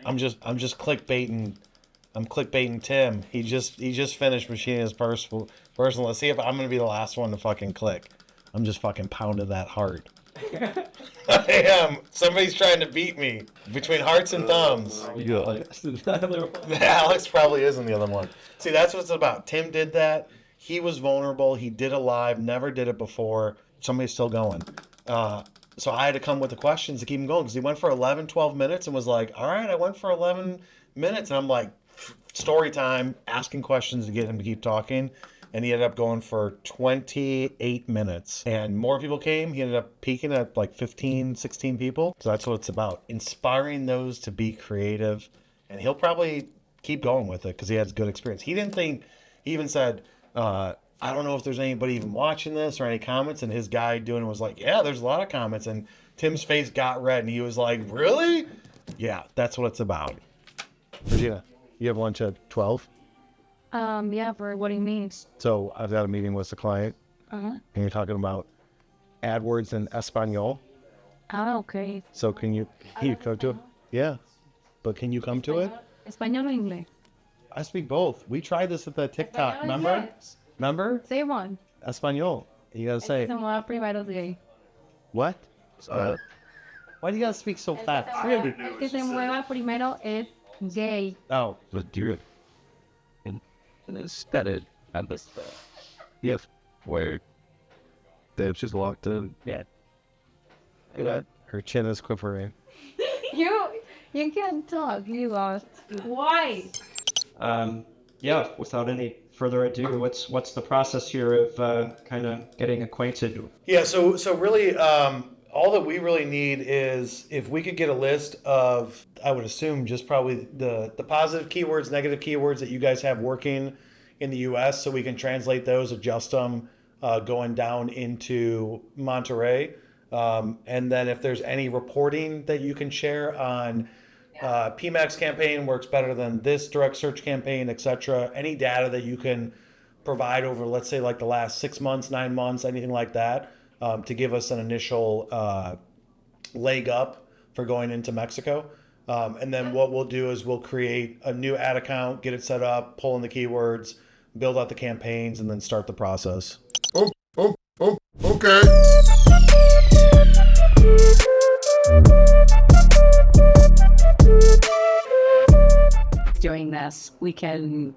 I'm just clickbaiting. I'm clickbaiting Tim. He just finished machining his personal. Let's see if I'm gonna be the last one to fucking click. I'm just fucking pounding that heart. I am. Somebody's trying to beat me between hearts and thumbs. Yeah. Alex probably is in the other one. See, that's what it's about. Tim did that. He was vulnerable. He did it live. Never did it before. Somebody's still going. So I had to come with the questions to keep him going because he went for 11, 12 minutes and was like, all right, I went for 11 minutes. And I'm like, story time, asking questions to get him to keep talking. And he ended up going for 28 minutes. And more people came. He ended up peaking at like 15, 16 people. So that's what it's about. Inspiring those to be creative. And he'll probably keep going with it because he has good experience. He didn't think, he even said, I don't know if there's anybody even watching this or any comments. And his guy doing it was like, yeah, there's a lot of comments. And Tim's face got red and he was like, really? Yeah, that's what it's about. Regina, you have lunch at 12? Yeah, for what he means. So I've got a meeting with the client, and you're talking about AdWords in Espanol. Ah, okay. So can you come to it? Yeah, but can you come to it? Español o inglés? I speak both. We tried this at the TikTok. Remember? Remember? Say one. Espanol. You gotta say Se mueva primero de what? Why do you gotta speak so fast? que se mueva primero es gay. Oh, But you're and instead and this yes where they've just locked in. Yeah. her chin is quivering. You can't talk. You lost. Why? Yeah, without any further ado, what's the process here of kind of getting acquainted? Yeah, so really, all that we really need is if we could get a list of, I would assume, just probably the positive keywords, negative keywords that you guys have working in the U.S., so we can translate those, adjust them, going down into Monterey. And then if there's any reporting that you can share on PMAX campaign works better than this direct search campaign, etc. Any data that you can provide over, let's say, like the last 6 months, 9 months, anything like that, to give us an initial leg up for going into Mexico. And then what we'll do is we'll create a new ad account, get it set up, pull in the keywords, build out the campaigns, and then start the process. Okay. Doing this, we can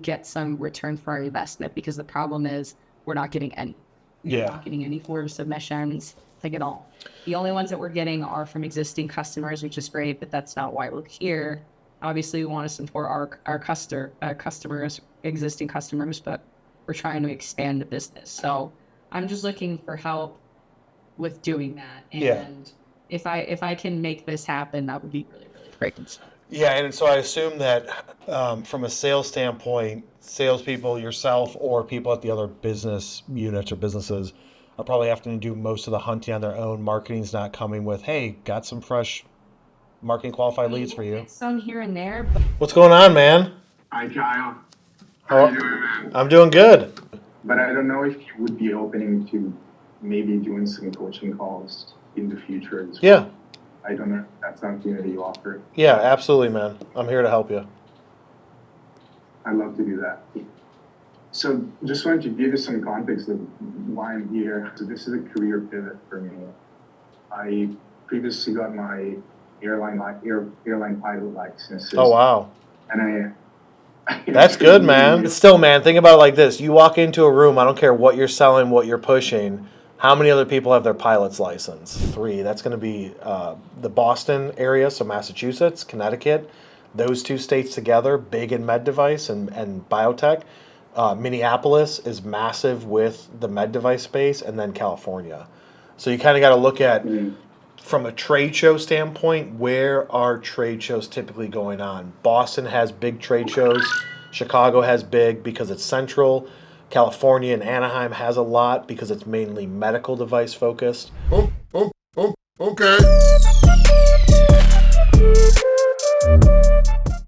get some return for our investment, because the problem is we're not getting any. We're not getting any form submissions, like at all. The only ones that we're getting are from existing customers, which is great, but that's not why we're here. Obviously, we want to support our customers, existing customers, but we're trying to expand the business. So I'm just looking for help with doing that. And if I can make this happen, that would be really, really great. Yeah, and so I assume that from a sales standpoint, salespeople, yourself, or people at the other business units or businesses are probably having to do most of the hunting on their own. Marketing's not coming with, hey, got some fresh marketing qualified leads for you. Some here and there, but What's going on, man? Hi, Kyle. How you doing, man? I'm doing good. But I don't know if you would be opening to maybe doing some coaching calls in the future as well. Yeah. I don't know if that's something that you offer. Yeah, absolutely, man. I'm here to help you. I'd love to do that. So just wanted to give you some context of why I'm here. So this is a career pivot for me. I previously got my airline pilot license. Oh, wow. And That's good, man. But still, man, think about it like this. You walk into a room, I don't care what you're selling, what you're pushing. How many other people have their pilot's license? 3. That's going to be the Boston area, so Massachusetts, Connecticut. Those 2 states together, big in med device and biotech. Minneapolis is massive with the med device space, and then California. So you kind of got to look at, from a trade show standpoint, where are trade shows typically going on? Boston has big trade shows. Chicago has big because it's central. California and Anaheim has a lot because it's mainly medical device focused. Okay.